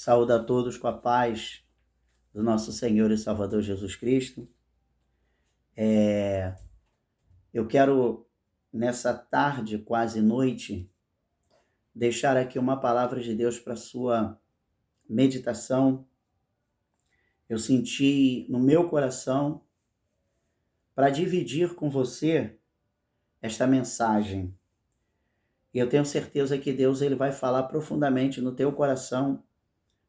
Saúdo a todos com a paz do nosso Senhor e Salvador Jesus Cristo. Eu quero, nessa tarde, quase noite, deixar aqui uma palavra de Deus para a sua meditação. Eu senti no meu coração para dividir com você esta mensagem. E eu tenho certeza que Deus ele vai falar profundamente no teu coração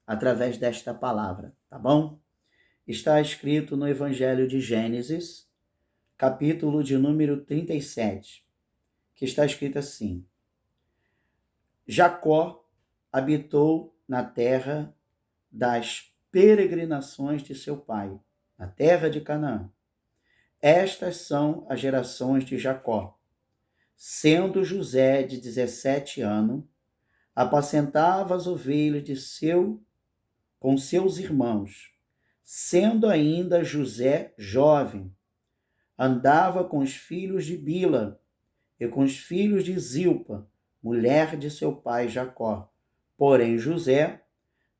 através desta palavra, tá bom? Está escrito no Evangelho de Gênesis, capítulo de número 37, que está escrito assim: Jacó habitou na terra das peregrinações de seu pai, na terra de Canaã. Estas são as gerações de Jacó. Sendo José de 17 anos, apacentava as ovelhas com seus irmãos. Sendo ainda José jovem, andava com os filhos de Bila e com os filhos de Zilpa, mulher de seu pai Jacó. Porém, José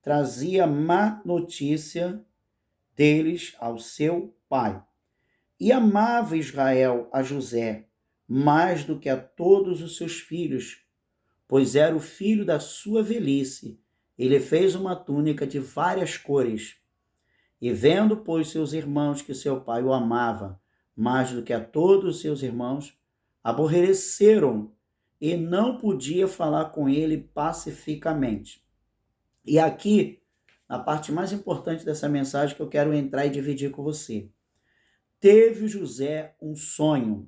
trazia má notícia deles ao seu pai. E amava Israel a José mais do que a todos os seus filhos, pois era o filho da sua velhice. Ele fez uma túnica de várias cores. E vendo, pois, seus irmãos que seu pai o amava mais do que a todos os seus irmãos, aborreceram e não podia falar com ele pacificamente. E aqui, na parte mais importante dessa mensagem que eu quero entrar e dividir com você. Teve José um sonho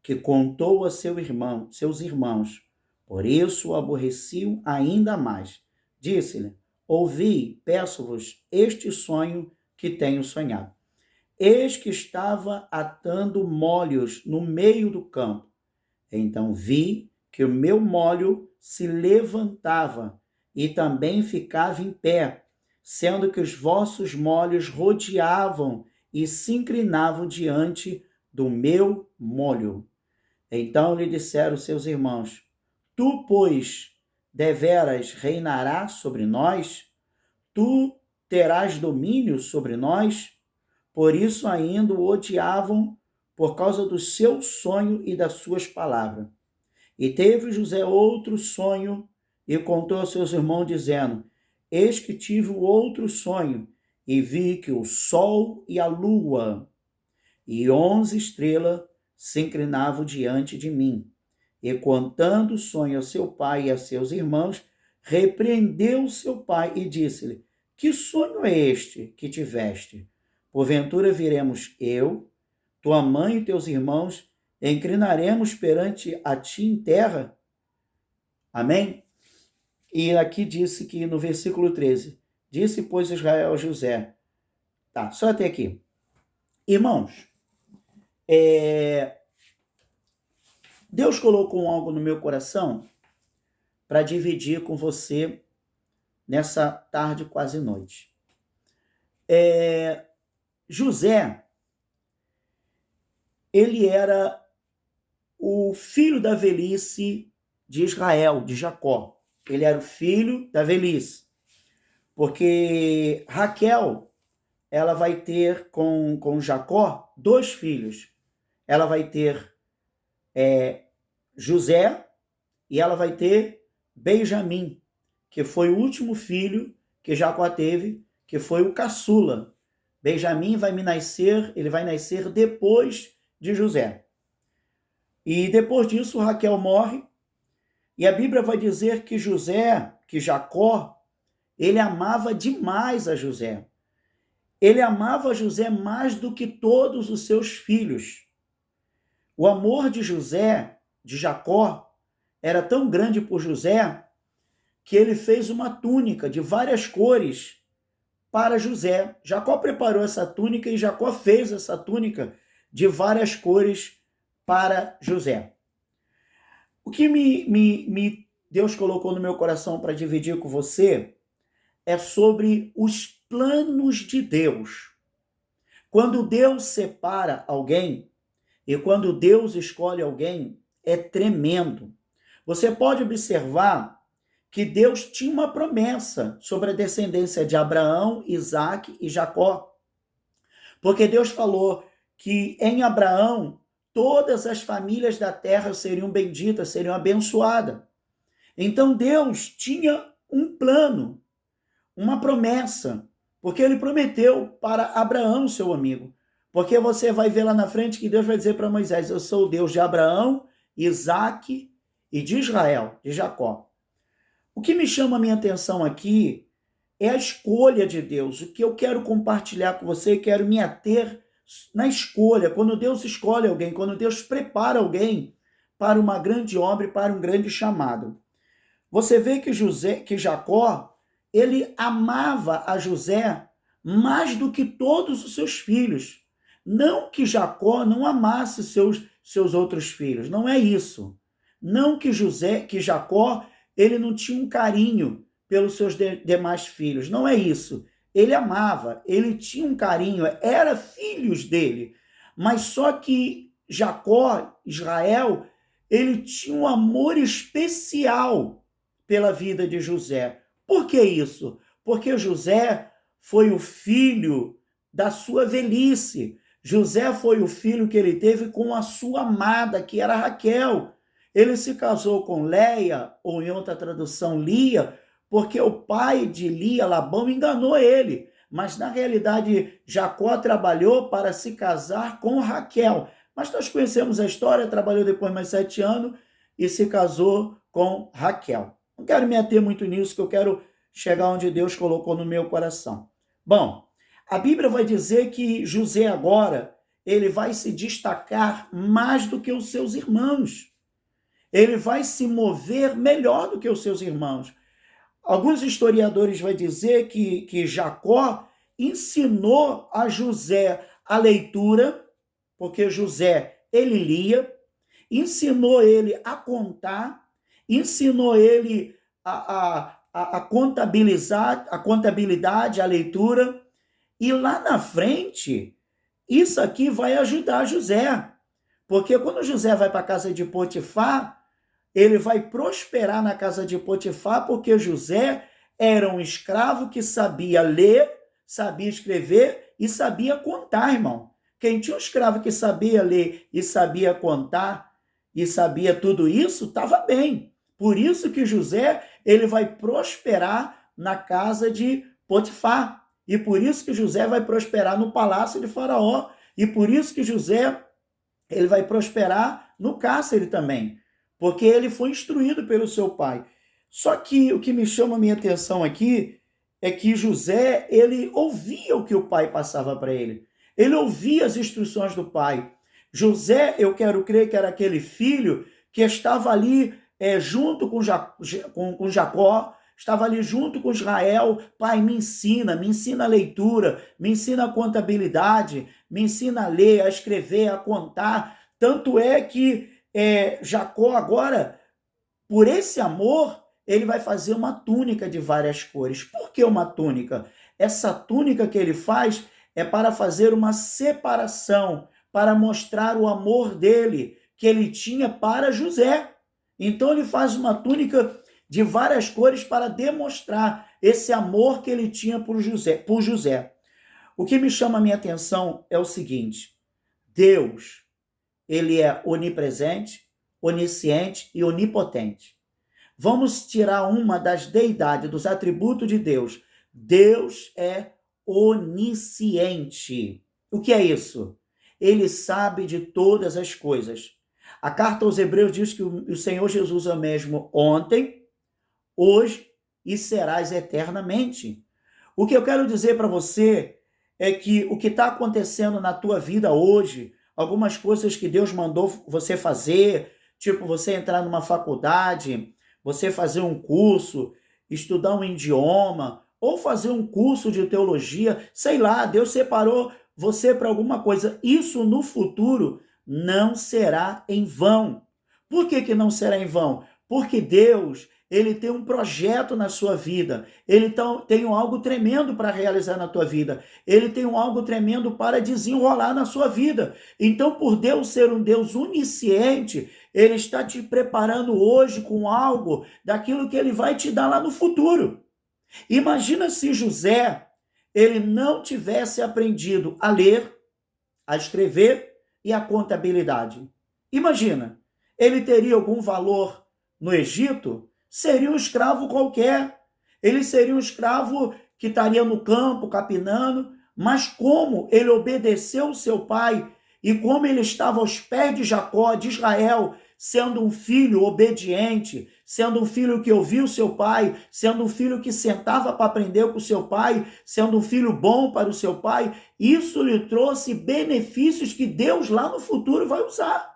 que contou a seus irmãos, por isso o aborreciam ainda mais. Disse-lhe: ouvi, peço-vos, este sonho que tenho sonhado. Eis que estava atando molhos no meio do campo. Então vi que o meu molho se levantava e também ficava em pé, sendo que os vossos molhos rodeavam e se inclinavam diante do meu molho. Então lhe disseram seus irmãos: tu, pois, deveras reinarás sobre nós? Tu terás domínio sobre nós? Por isso ainda o odiavam por causa do seu sonho e das suas palavras. E teve José outro sonho e contou aos seus irmãos, dizendo: eis que tive outro sonho e vi que o sol e a lua e 11 estrelas se inclinavam diante de mim. E contando o sonho a seu pai e a seus irmãos, repreendeu seu pai e disse-lhe: que sonho é este que tiveste? Porventura viremos eu, tua mãe e teus irmãos, e inclinaremos perante a ti em terra? Amém? E aqui disse que no versículo 13, disse, pois, Israel a José. Tá, só até aqui. Irmãos, Deus colocou algo no meu coração para dividir com você nessa tarde, quase noite. José, ele era o filho da velhice de Israel, de Jacó. Ele era o filho da velhice. Porque Raquel, ela vai ter com Jacó 2 filhos. Ela vai ter José e ela vai ter Benjamim, que foi o último filho que Jacó teve, que foi o caçula. Benjamim ele vai nascer depois de José. E depois disso, Raquel morre, e a Bíblia vai dizer que Jacó, ele amava demais a José. Ele amava José mais do que todos os seus filhos. O amor de Jacó, era tão grande por José, que ele fez uma túnica de várias cores para José. Jacó preparou essa túnica e Jacó fez essa túnica de várias cores para José. O que Deus colocou no meu coração para dividir com você é sobre os planos de Deus. Quando Deus separa alguém e quando Deus escolhe alguém, é tremendo. Você pode observar que Deus tinha uma promessa sobre a descendência de Abraão, Isaque e Jacó. Porque Deus falou que em Abraão todas as famílias da terra seriam benditas, seriam abençoadas. Então Deus tinha um plano, uma promessa, porque ele prometeu para Abraão, seu amigo. Porque você vai ver lá na frente que Deus vai dizer para Moisés: eu sou o Deus de Abraão, Isaque e de Israel, de Jacó. O que me chama a minha atenção aqui é a escolha de Deus. O que eu quero compartilhar com você e quero me ater na escolha. Quando Deus escolhe alguém, quando Deus prepara alguém para uma grande obra e para um grande chamado. Você vê que Jacó, ele amava a José mais do que todos os seus filhos. Não que Jacó não amasse seus outros filhos, não é isso. Não que Jacó, ele não tinha um carinho pelos seus demais filhos, não é isso. Ele amava, ele tinha um carinho, era filhos dele. Mas só que Jacó, Israel, ele tinha um amor especial pela vida de José. Por que isso? Porque José foi o filho da sua velhice. José foi o filho que ele teve com a sua amada, que era Raquel. Ele se casou com Leia, ou em outra tradução, Lia, porque o pai de Lia, Labão, enganou ele. Mas, na realidade, Jacó trabalhou para se casar com Raquel. Mas nós conhecemos a história, trabalhou depois mais 7 anos e se casou com Raquel. Não quero me ater muito nisso, que eu quero chegar onde Deus colocou no meu coração. Bom, a Bíblia vai dizer que José agora, ele vai se destacar mais do que os seus irmãos. Ele vai se mover melhor do que os seus irmãos. Alguns historiadores vão dizer que Jacó ensinou a José a leitura, porque José, ele lia, ensinou ele a contar, ensinou ele a contabilidade, a leitura, e lá na frente, isso aqui vai ajudar José, porque quando José vai para a casa de Potifar, ele vai prosperar na casa de Potifar, porque José era um escravo que sabia ler, sabia escrever e sabia contar, irmão. Quem tinha um escravo que sabia ler e sabia contar e sabia tudo isso, estava bem. Por isso que José, ele vai prosperar na casa de Potifar. E por isso que José vai prosperar no palácio de Faraó. E por isso que José, ele vai prosperar no cárcere também. Porque ele foi instruído pelo seu pai. Só que o que me chama a minha atenção aqui é que José, ele ouvia o que o pai passava para ele. Ele ouvia as instruções do pai. José, eu quero crer que era aquele filho que estava ali junto com Jacó, estava ali junto com Israel. Pai, me ensina a leitura, me ensina a contabilidade, me ensina a ler, a escrever, a contar. Tanto é que Jacó agora, por esse amor, ele vai fazer uma túnica de várias cores. Por que uma túnica? Essa túnica que ele faz é para fazer uma separação, para mostrar o amor dele, que ele tinha para José. Então ele faz uma túnica de várias cores para demonstrar esse amor que ele tinha por José. O que me chama a minha atenção é o seguinte: Deus, ele é onipresente, onisciente e onipotente. Vamos tirar uma das deidades, dos atributos de Deus. Deus é onisciente. O que é isso? Ele sabe de todas as coisas. A carta aos Hebreus diz que o Senhor Jesus é o mesmo ontem, hoje e serás eternamente. O que eu quero dizer para você é que o que está acontecendo na tua vida hoje, algumas coisas que Deus mandou você fazer, tipo você entrar numa faculdade, você fazer um curso, estudar um idioma, ou fazer um curso de teologia, sei lá, Deus separou você para alguma coisa. Isso no futuro não será em vão. Por que não será em vão? Porque Deus, ele tem um projeto na sua vida, ele tem algo tremendo para realizar na tua vida, ele tem algo tremendo para desenrolar na sua vida. Então, por Deus ser um Deus onisciente, Ele está te preparando hoje com algo daquilo que ele vai te dar lá no futuro. Imagina se José, ele não tivesse aprendido a ler, a escrever e a contabilidade. Imagina, ele teria algum valor no Egito? Seria um escravo qualquer. Ele seria um escravo que estaria no campo, capinando, mas como ele obedeceu o seu pai e como ele estava aos pés de Jacó, de Israel, sendo um filho obediente, sendo um filho que ouvia o seu pai, sendo um filho que sentava para aprender com o seu pai, sendo um filho bom para o seu pai, isso lhe trouxe benefícios que Deus lá no futuro vai usar.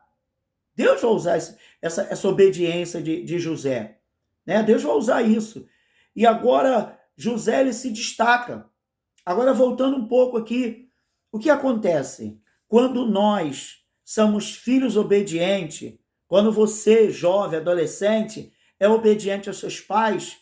Deus vai usar essa obediência de José. Né? Deus vai usar isso. E agora José ele se destaca. Agora voltando um pouco aqui, o que acontece? Quando nós somos filhos obedientes, quando você, jovem, adolescente, é obediente aos seus pais,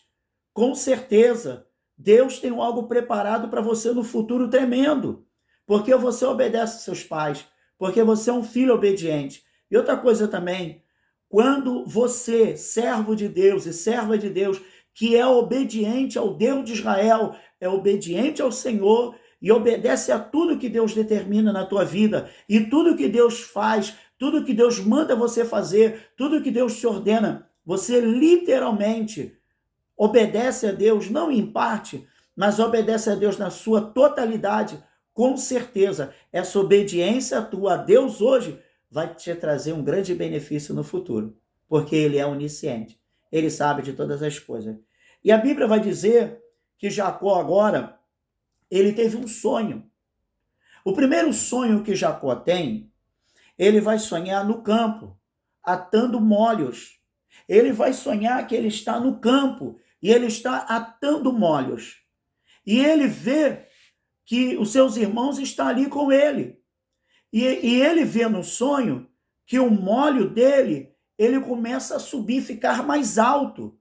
com certeza, Deus tem algo preparado para você no futuro tremendo, porque você obedece aos seus pais, porque você é um filho obediente. E outra coisa também, quando você, servo de Deus e serva de Deus, que é obediente ao Deus de Israel, é obediente ao Senhor e obedece a tudo que Deus determina na tua vida e tudo que Deus faz, tudo que Deus manda você fazer, tudo que Deus te ordena, você literalmente obedece a Deus, não em parte, mas obedece a Deus na sua totalidade. Com certeza, essa obediência tua a Deus hoje vai te trazer um grande benefício no futuro, porque ele é onisciente, ele sabe de todas as coisas. E a Bíblia vai dizer que Jacó agora, ele teve um sonho. O primeiro sonho que Jacó tem, ele vai sonhar no campo, atando molhos. Ele vai sonhar que ele está no campo e ele está atando molhos. E ele vê que os seus irmãos estão ali com ele. E ele vê no sonho que o molho dele, ele começa a subir, ficar mais alto.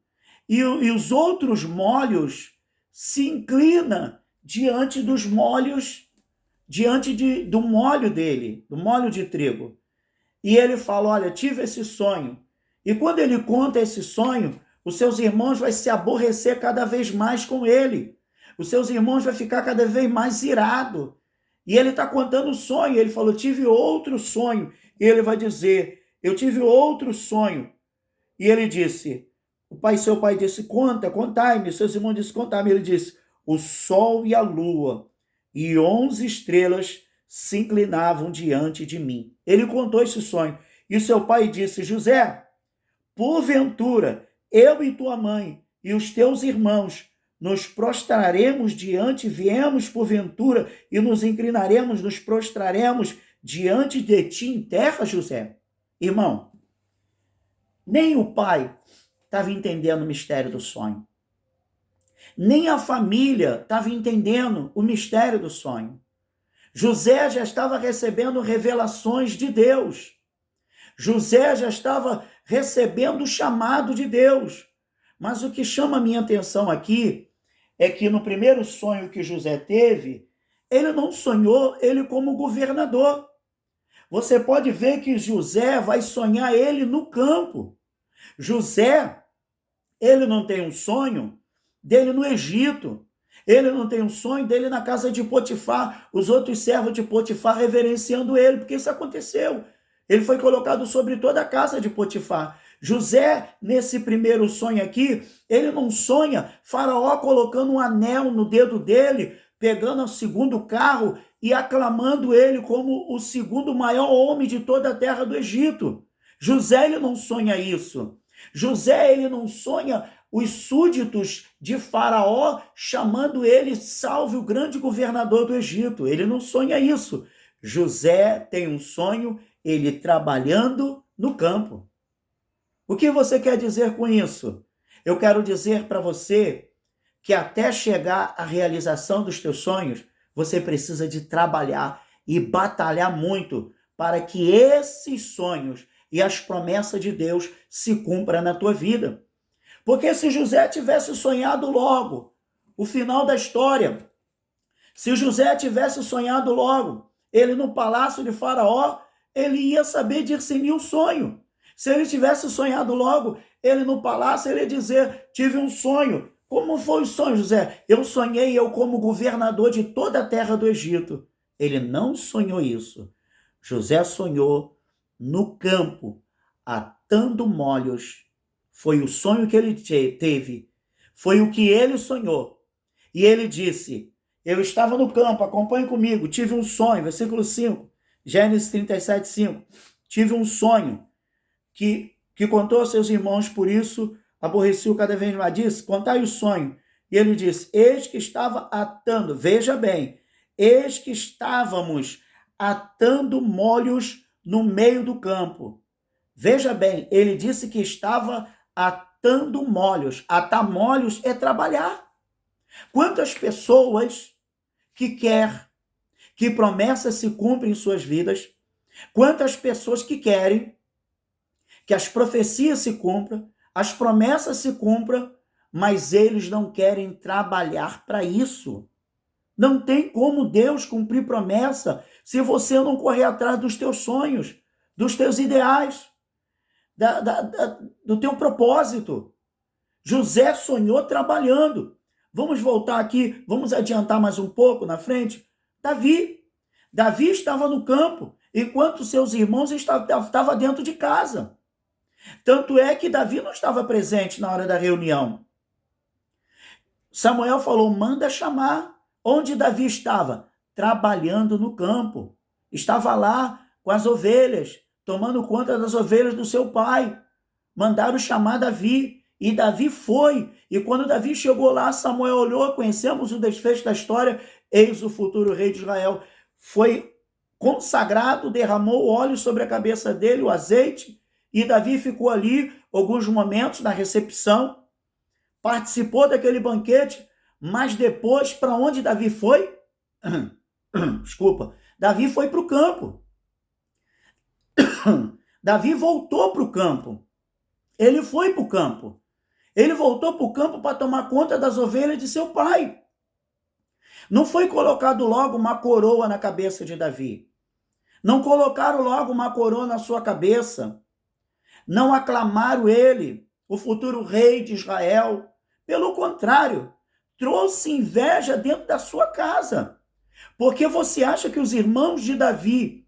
E os outros molhos se inclinam diante dos molhos, do molho dele, do molho de trigo. E ele fala, olha, tive esse sonho. E quando ele conta esse sonho, os seus irmãos vão se aborrecer cada vez mais com ele. Os seus irmãos vão ficar cada vez mais irados. E ele está contando o sonho. Ele falou, tive outro sonho. E ele vai dizer, eu tive outro sonho. E ele disse, seu pai disse, contai-me. Seus irmãos disse, contai-me. Ele disse, o sol e a lua e 11 estrelas se inclinavam diante de mim. Ele contou esse sonho. E seu pai disse, José, porventura, eu e tua mãe e os teus irmãos nos prostraremos viemos porventura e nos inclinaremos, nos prostraremos diante de ti em terra, José? Irmão, nem o pai estava entendendo o mistério do sonho. Nem a família estava entendendo o mistério do sonho. José já estava recebendo revelações de Deus. José já estava recebendo o chamado de Deus. Mas o que chama a minha atenção aqui é que no primeiro sonho que José teve, ele não sonhou ele como governador. Você pode ver que José vai sonhar ele no campo. José, ele não tem um sonho dele no Egito. Ele não tem um sonho dele na casa de Potifar, os outros servos de Potifar reverenciando ele, porque isso aconteceu. Ele foi colocado sobre toda a casa de Potifar. José, nesse primeiro sonho aqui, ele não sonha Faraó colocando um anel no dedo dele, pegando o segundo carro e aclamando ele como o segundo maior homem de toda a terra do Egito. José, ele não sonha isso. José, ele não sonha os súditos de Faraó chamando ele, salve o grande governador do Egito. Ele não sonha isso. José tem um sonho, ele trabalhando no campo. O que você quer dizer com isso? Eu quero dizer para você que até chegar à realização dos teus sonhos, você precisa de trabalhar e batalhar muito para que esses sonhos e as promessas de Deus se cumpram na tua vida. Porque se José tivesse sonhado logo o final da história, se José tivesse sonhado logo ele no palácio de Faraó, ele ia saber discernir o sonho. Se ele tivesse sonhado logo, ele no palácio, ele ia dizer, tive um sonho. Como foi o sonho, José? Eu sonhei eu como governador de toda a terra do Egito. Ele não sonhou isso. José sonhou no campo, atando molhos. Foi o sonho que ele teve. Foi o que ele sonhou. E ele disse, eu estava no campo, acompanhe comigo, tive um sonho, versículo 5, Gênesis 37, 5. Tive um sonho que contou aos seus irmãos, por isso aborreci-o cada vez mais. Disse, contai o sonho. E ele disse, eis que estava atando, veja bem, eis que estávamos atando molhos no meio do campo. Veja bem, ele disse que estava atando molhos. Atar molhos é trabalhar. Quantas pessoas que quer que promessas se cumprem em suas vidas, quantas pessoas que querem que as profecias se cumpram, as promessas se cumpram, mas eles não querem trabalhar para isso. Não tem como Deus cumprir promessa se você não correr atrás dos teus sonhos, dos teus ideais, do teu propósito. José sonhou trabalhando. Vamos voltar aqui, vamos adiantar mais um pouco na frente. Davi estava no campo, enquanto seus irmãos estavam dentro de casa. Tanto é que Davi não estava presente na hora da reunião. Samuel falou, manda chamar. Onde Davi estava? Trabalhando no campo. Estava lá com as ovelhas, tomando conta das ovelhas do seu pai. Mandaram chamar Davi, e Davi foi. E quando Davi chegou lá, Samuel olhou, conhecemos o desfecho da história, eis o futuro rei de Israel. Foi consagrado, derramou o óleo sobre a cabeça dele, o azeite, e Davi ficou ali alguns momentos na recepção, participou daquele banquete, mas depois, para onde Davi foi? Desculpa. Davi foi para o campo. Davi voltou para o campo. Ele foi para o campo. Ele voltou para o campo para tomar conta das ovelhas de seu pai. Não foi colocado logo uma coroa na cabeça de Davi. Não colocaram logo uma coroa na sua cabeça. Não aclamaram ele, o futuro rei de Israel. Pelo contrário, trouxe inveja dentro da sua casa. Porque você acha que os irmãos de Davi,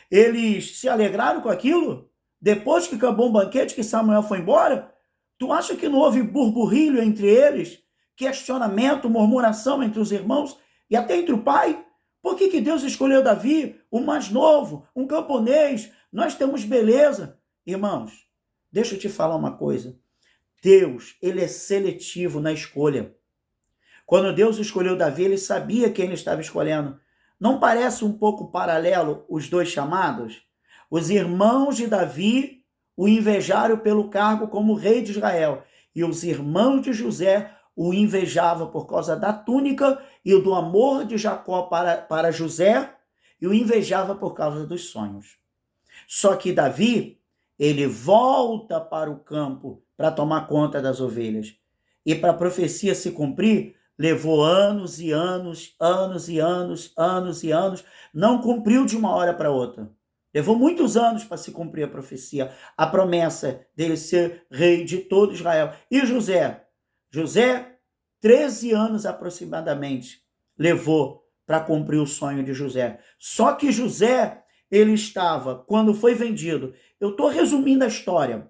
eles se alegraram com aquilo? Depois que acabou o banquete, que Samuel foi embora? Tu acha que não houve burburilho entre eles? Questionamento, murmuração entre os irmãos e até entre o pai? Por que Deus escolheu Davi, o mais novo, um camponês? Nós temos beleza. Irmãos, deixa eu te falar uma coisa. Deus, ele é seletivo na escolha. Quando Deus escolheu Davi, ele sabia quem ele estava escolhendo. Não parece um pouco paralelo os dois chamados? Os irmãos de Davi o invejaram pelo cargo como rei de Israel. E os irmãos de José o invejavam por causa da túnica e do amor de Jacó para José, e o invejava por causa dos sonhos. Só que Davi, ele volta para o campo para tomar conta das ovelhas. E para a profecia se cumprir, levou anos e anos, anos e anos, anos e anos, não cumpriu de uma hora para outra. Levou muitos anos para se cumprir a profecia, a promessa dele ser rei de todo Israel. E José? José, 13 anos aproximadamente, levou para cumprir o sonho de José. Só que José, ele estava, quando foi vendido, eu estou resumindo a história.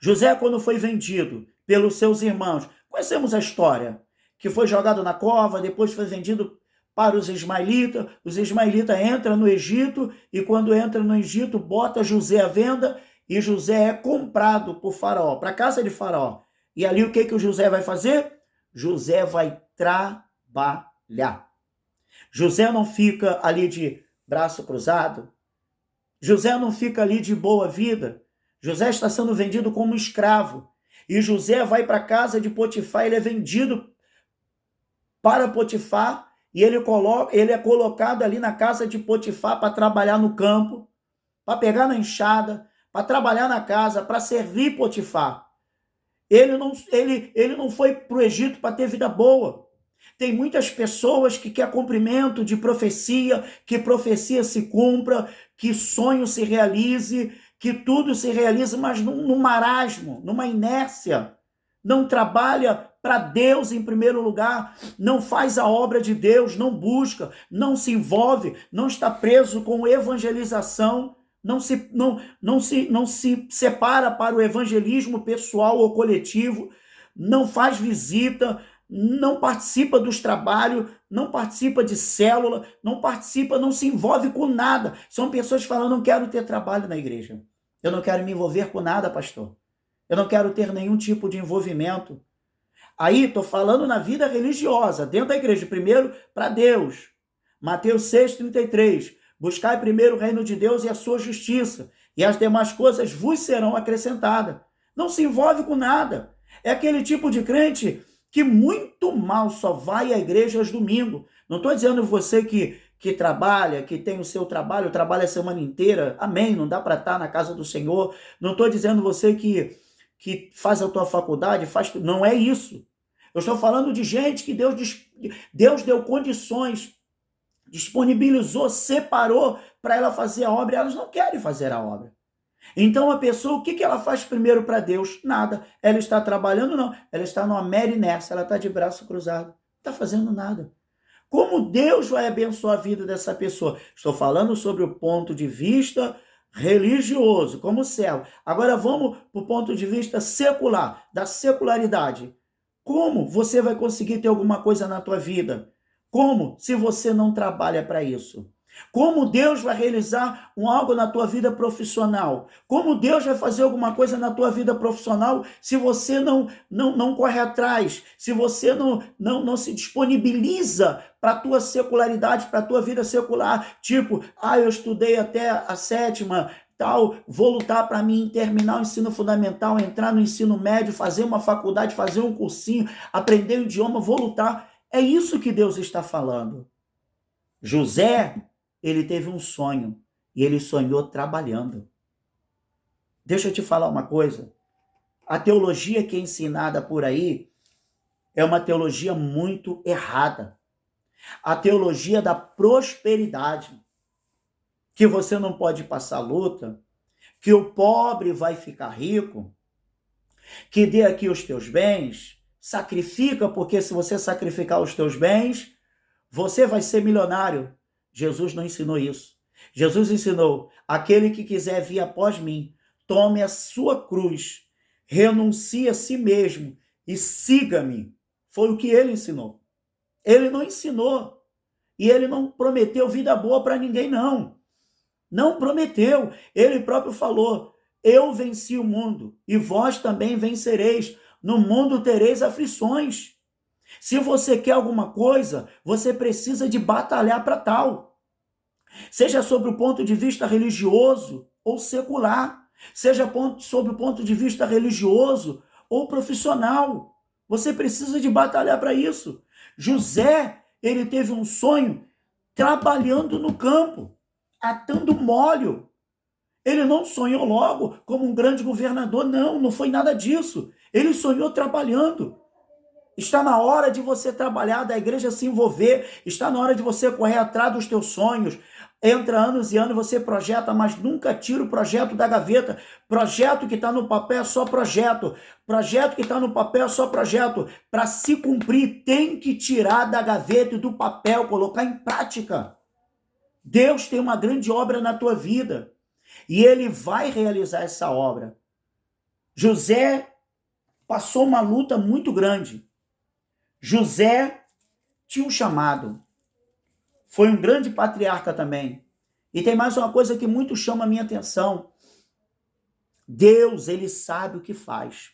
José, quando foi vendido pelos seus irmãos, conhecemos a história, que foi jogado na cova, depois foi vendido para os ismaelitas entram no Egito, e quando entra no Egito, bota José à venda, e José é comprado por Faraó, para a casa de Faraó. E ali o que o José vai fazer? José vai trabalhar. José não fica ali de braço cruzado. José não fica ali de boa vida. José está sendo vendido como escravo. E José vai para a casa de Potifar, ele é vendido para Potifar, e ele é colocado ali na casa de Potifar para trabalhar no campo, para pegar na enxada, para trabalhar na casa, para servir Potifar. Ele não foi para o Egito para ter vida boa. Tem muitas pessoas que querem cumprimento de profecia, que profecia se cumpra, que sonho se realize, que tudo se realiza, mas num marasmo, numa inércia. Não trabalha para Deus em primeiro lugar, não faz a obra de Deus, não busca, não se envolve, não está preso com evangelização, não se separa para o evangelismo pessoal ou coletivo, não faz visita, não participa dos trabalhos, não participa de célula, não participa, não se envolve com nada. São pessoas que falam, não quero ter trabalho na igreja. Eu não quero me envolver com nada, pastor. Eu não quero ter nenhum tipo de envolvimento. Aí, estou falando na vida religiosa, dentro da igreja. Primeiro, para Deus. Mateus 6,33. Buscai primeiro o reino de Deus e a sua justiça, e as demais coisas vos serão acrescentadas. Não se envolve com nada. É aquele tipo de crente que muito mal só vai à igreja aos domingos. Não estou dizendo você que trabalha, que tem o seu trabalho, trabalha a semana inteira. Amém, não dá para estar na casa do Senhor. Não estou dizendo você que faz a tua faculdade, não é isso. Eu estou falando de gente que Deus deu condições, disponibilizou, separou para ela fazer a obra, e elas não querem fazer a obra. Então a pessoa, o que ela faz primeiro para Deus? Nada. Ela está trabalhando? Não. Ela está numa mera inércia, ela está de braço cruzado. Não está fazendo nada. Como Deus vai abençoar a vida dessa pessoa? Estou falando sobre o ponto de vista religioso, como servo. Agora vamos para o ponto de vista secular, da secularidade. Como você vai conseguir ter alguma coisa na tua vida? Como? Se você não trabalha para isso. Como Deus vai realizar algo na tua vida profissional? Como Deus vai fazer alguma coisa na tua vida profissional se você não corre atrás, se você não se disponibiliza para a tua secularidade, para a tua vida secular? Tipo, eu estudei até a 7ª, tal, vou lutar para mim terminar o ensino fundamental, entrar no ensino médio, fazer uma faculdade, fazer um cursinho, aprender o idioma, vou lutar. É isso que Deus está falando. José, ele teve um sonho e ele sonhou trabalhando. Deixa eu te falar uma coisa. A teologia que é ensinada por aí é uma teologia muito errada. A teologia da prosperidade. Que você não pode passar luta, que o pobre vai ficar rico, que dê aqui os teus bens, sacrifica, porque se você sacrificar os teus bens, você vai ser milionário. Jesus não ensinou isso. Jesus ensinou, aquele que quiser vir após mim, tome a sua cruz, renuncie a si mesmo e siga-me. Foi o que ele ensinou. Ele não ensinou. E ele não prometeu vida boa para ninguém, não. Não prometeu. Ele próprio falou, eu venci o mundo e vós também vencereis. No mundo tereis aflições. Se você quer alguma coisa, você precisa de batalhar para tal. Seja sobre o ponto de vista religioso ou secular. Seja sobre o ponto de vista religioso ou profissional. Você precisa de batalhar para isso. José, ele teve um sonho trabalhando no campo, atando molho. Ele não sonhou logo como um grande governador, não foi nada disso. Ele sonhou trabalhando. Está na hora de você trabalhar, da igreja se envolver, está na hora de você correr atrás dos teus sonhos. Entra anos e anos, você projeta, mas nunca tira o projeto da gaveta. Projeto que está no papel é só projeto. Projeto que está no papel é só projeto. Para se cumprir, tem que tirar da gaveta e do papel, colocar em prática. Deus tem uma grande obra na tua vida e ele vai realizar essa obra. José passou uma luta muito grande. José tinha um chamado. Foi um grande patriarca também. E tem mais uma coisa que muito chama a minha atenção. Deus, ele sabe o que faz.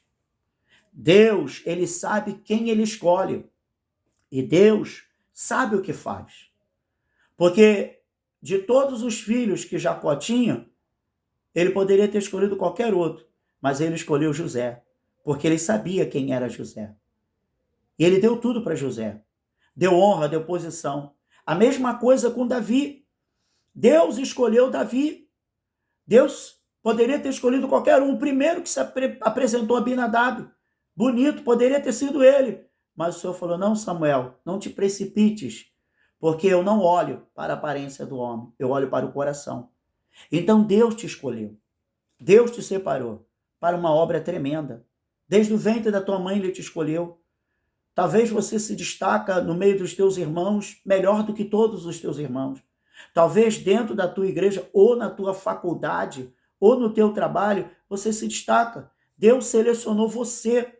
Deus, ele sabe quem ele escolhe. E Deus sabe o que faz. Porque de todos os filhos que Jacó tinha, ele poderia ter escolhido qualquer outro, mas ele escolheu José, porque ele sabia quem era José. E ele deu tudo para José. Deu honra, deu posição. A mesma coisa com Davi. Deus escolheu Davi. Deus poderia ter escolhido qualquer um. O primeiro que se apresentou a Abinadab. Bonito, poderia ter sido ele. Mas o Senhor falou, não, Samuel, não te precipites, porque eu não olho para a aparência do homem, eu olho para o coração. Então Deus te escolheu. Deus te separou para uma obra tremenda. Desde o ventre da tua mãe ele te escolheu. Talvez você se destaca no meio dos teus irmãos melhor do que todos os teus irmãos. Talvez dentro da tua igreja ou na tua faculdade ou no teu trabalho você se destaca. Deus selecionou você.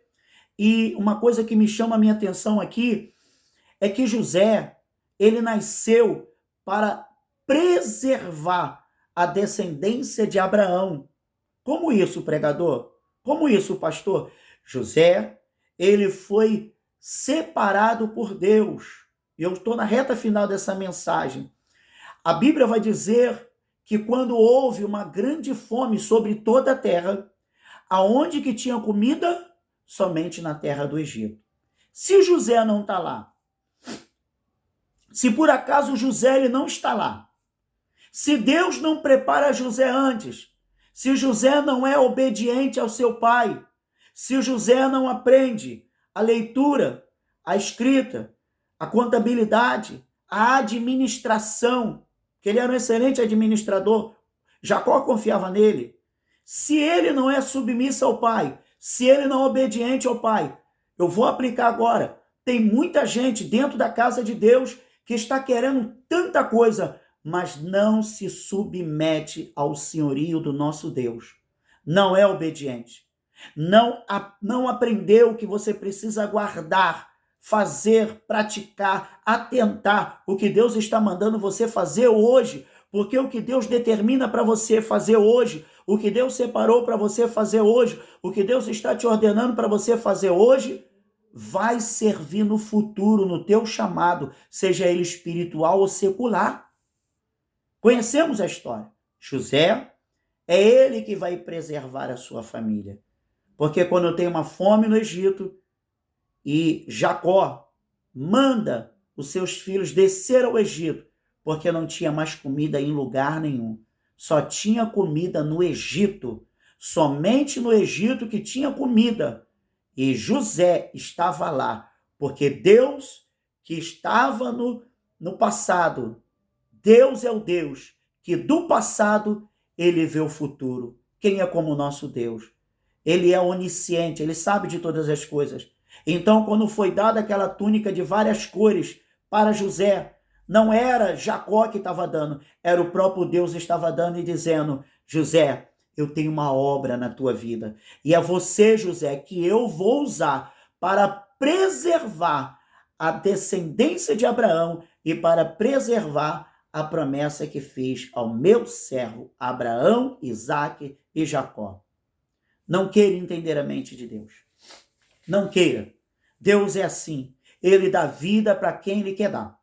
E uma coisa que me chama a minha atenção aqui é que José, ele nasceu para preservar a descendência de Abraão. Como isso, pregador? Como isso, pastor? José, ele foi separado por Deus. E eu estou na reta final dessa mensagem. A Bíblia vai dizer que quando houve uma grande fome sobre toda a terra, aonde que tinha comida? Somente na terra do Egito. Se José não está lá, se por acaso José ele não está lá, se Deus não prepara José antes, se José não é obediente ao seu pai, se José não aprende a leitura, a escrita, a contabilidade, a administração, que ele era um excelente administrador, Jacó confiava nele. Se ele não é submisso ao pai, se ele não é obediente ao pai, eu vou aplicar agora. Tem muita gente dentro da casa de Deus que está querendo tanta coisa, mas não se submete ao senhorio do nosso Deus. Não é obediente. Não aprendeu que você precisa guardar, fazer, praticar, atentar o que Deus está mandando você fazer hoje, porque o que Deus determina para você fazer hoje, o que Deus separou para você fazer hoje, o que Deus está te ordenando para você fazer hoje, vai servir no futuro, no teu chamado, seja ele espiritual ou secular. Conhecemos a história. José é ele que vai preservar a sua família. Porque quando tem uma fome no Egito e Jacó manda os seus filhos descer ao Egito, porque não tinha mais comida em lugar nenhum. Só tinha comida no Egito. Somente no Egito que tinha comida. E José estava lá, porque Deus que estava no passado, Deus é o Deus que do passado ele vê o futuro. Quem é como o nosso Deus? Ele é onisciente, ele sabe de todas as coisas. Então, quando foi dada aquela túnica de várias cores para José, não era Jacó que estava dando, era o próprio Deus que estava dando e dizendo: José, eu tenho uma obra na tua vida. E é você, José, que eu vou usar para preservar a descendência de Abraão e para preservar a promessa que fiz ao meu servo Abraão, Isaque e Jacó. Não queira entender a mente de Deus. Não queira. Deus é assim. Ele dá vida para quem ele quer dar.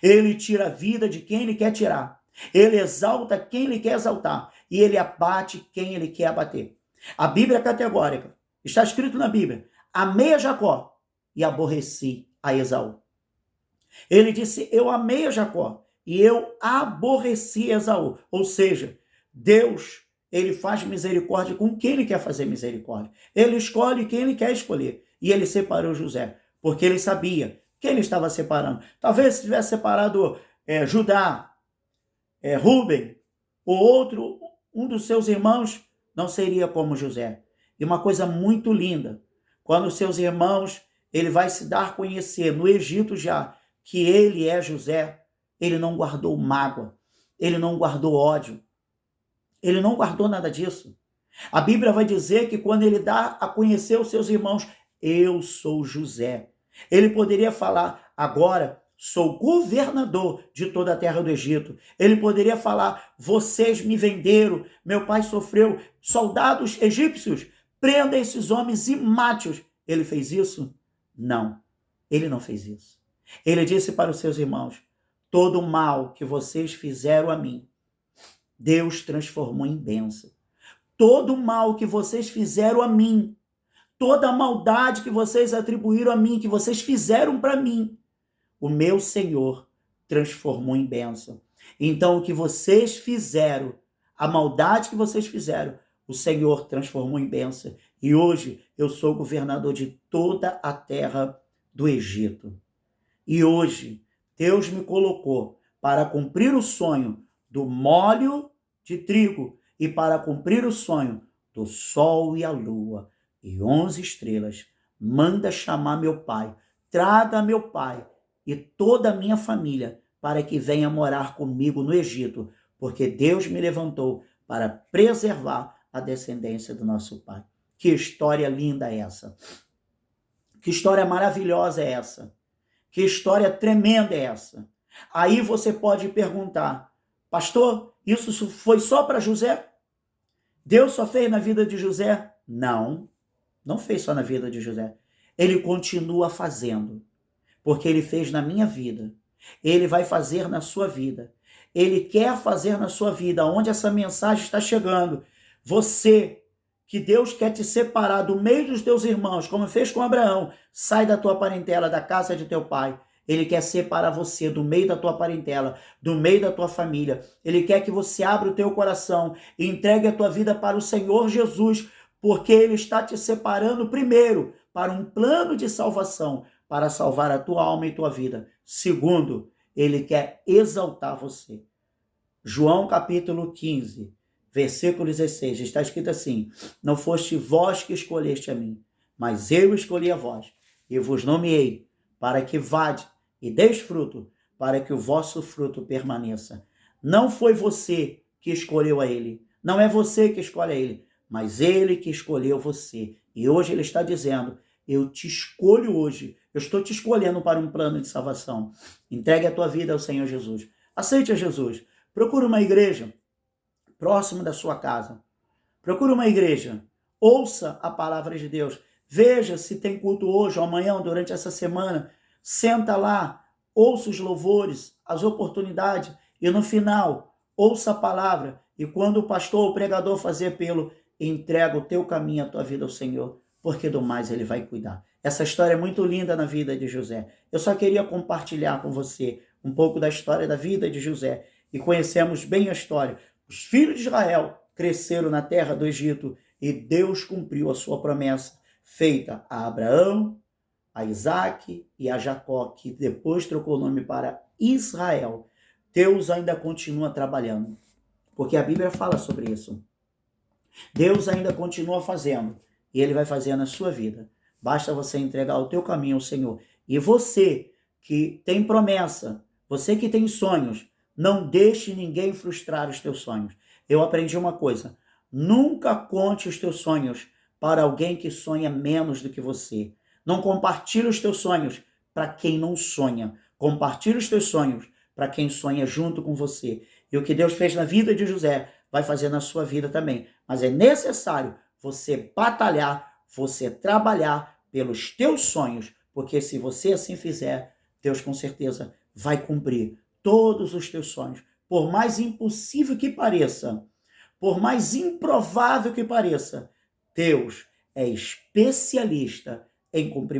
Ele tira a vida de quem ele quer tirar. Ele exalta quem ele quer exaltar. E ele abate quem ele quer abater. A Bíblia é categórica. Está escrito na Bíblia: amei a Jacó e aborreci a Esaú. Ele disse: eu amei a Jacó e eu aborreci Esaú. Ou seja, Deus, ele faz misericórdia com quem ele quer fazer misericórdia. Ele escolhe quem ele quer escolher. E ele separou José, porque ele sabia quem ele estava separando. Talvez se tivesse separado Judá, Rúben, ou outro, um dos seus irmãos, não seria como José. E uma coisa muito linda, quando seus irmãos, ele vai se dar a conhecer no Egito já, que ele é José, ele não guardou mágoa, ele não guardou ódio, ele não guardou nada disso. A Bíblia vai dizer que quando ele dá a conhecer os seus irmãos, eu sou José. Ele poderia falar: agora sou governador de toda a terra do Egito. Ele poderia falar: vocês me venderam, meu pai sofreu, soldados egípcios, prenda esses homens e mate-os. Ele fez isso? Não, ele não fez isso. Ele disse para os seus irmãos: todo o mal que vocês fizeram a mim, Deus transformou em bênção. Todo o mal que vocês fizeram a mim, toda a maldade que vocês atribuíram a mim, que vocês fizeram para mim, o meu Senhor transformou em bênção. Então, o que vocês fizeram, a maldade que vocês fizeram, o Senhor transformou em bênção. E hoje eu sou governador de toda a terra do Egito. E hoje Deus me colocou para cumprir o sonho do molho de trigo e para cumprir o sonho do sol e a lua e 11 estrelas, manda chamar meu pai, traga meu pai e toda a minha família para que venha morar comigo no Egito, porque Deus me levantou para preservar a descendência do nosso pai. Que história linda é essa! Que história maravilhosa é essa! Que história tremenda é essa! Aí você pode perguntar, pastor, isso foi só para José? Deus só fez na vida de José? Não, não fez só na vida de José. Ele continua fazendo, porque ele fez na minha vida. Ele vai fazer na sua vida. Ele quer fazer na sua vida, onde essa mensagem está chegando. Você, que Deus quer te separar do meio dos teus irmãos, como fez com Abraão, sai da tua parentela, da casa de teu pai. Ele quer separar você do meio da tua parentela, do meio da tua família. Ele quer que você abra o teu coração e entregue a tua vida para o Senhor Jesus, porque Ele está te separando primeiro para um plano de salvação, para salvar a tua alma e tua vida. Segundo, Ele quer exaltar você. João capítulo 15, versículo 16, está escrito assim: não foste vós que escolheste a mim, mas eu escolhi a vós, e vos nomeei, para que vade e deis fruto, para que o vosso fruto permaneça. Não foi você que escolheu a ele, não é você que escolhe a ele, mas ele que escolheu você. E hoje ele está dizendo, eu te escolho hoje, eu estou te escolhendo para um plano de salvação. Entregue a tua vida ao Senhor Jesus. Aceite a Jesus. Procure uma igreja próxima da sua casa. Procure uma igreja. Ouça a palavra de Deus. Veja se tem culto hoje ou amanhã, durante essa semana. Senta lá, ouça os louvores, as oportunidades e no final, ouça a palavra. E quando o pastor ou o pregador fazer apelo, entrega o teu caminho, a tua vida ao Senhor, porque do mais ele vai cuidar. Essa história é muito linda na vida de José. Eu só queria compartilhar com você um pouco da história da vida de José. E conhecemos bem a história. Os filhos de Israel cresceram na terra do Egito e Deus cumpriu a sua promessa feita a Abraão, a Isaac e a Jacó, que depois trocou o nome para Israel. Deus ainda continua trabalhando, porque a Bíblia fala sobre isso. Deus ainda continua fazendo, e Ele vai fazer na sua vida. Basta você entregar o teu caminho ao Senhor. E você que tem promessa, você que tem sonhos, não deixe ninguém frustrar os teus sonhos. Eu aprendi uma coisa, nunca conte os teus sonhos para alguém que sonha menos do que você. Não compartilhe os teus sonhos para quem não sonha. Compartilhe os teus sonhos para quem sonha junto com você. E o que Deus fez na vida de José, vai fazer na sua vida também. Mas é necessário você batalhar, você trabalhar pelos teus sonhos, porque se você assim fizer, Deus com certeza vai cumprir todos os teus sonhos. Por mais impossível que pareça, por mais improvável que pareça, Deus é especialista em cumprir